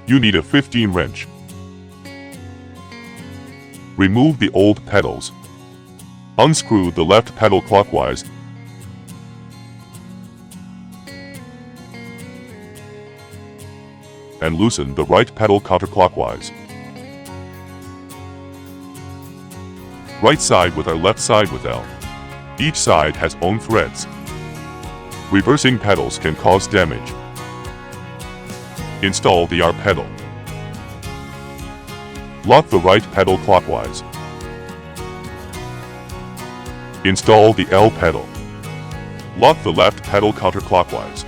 You need a 15 wrench. Remove the old pedals. Unscrew the left pedal clockwise. And loosen the right pedal counterclockwise. Right side with R, left side with L. Each side has own threads. Reversing pedals can cause damage. Install the R pedal. Lock the right pedal clockwise. Install the L pedal. Lock the left pedal counterclockwise.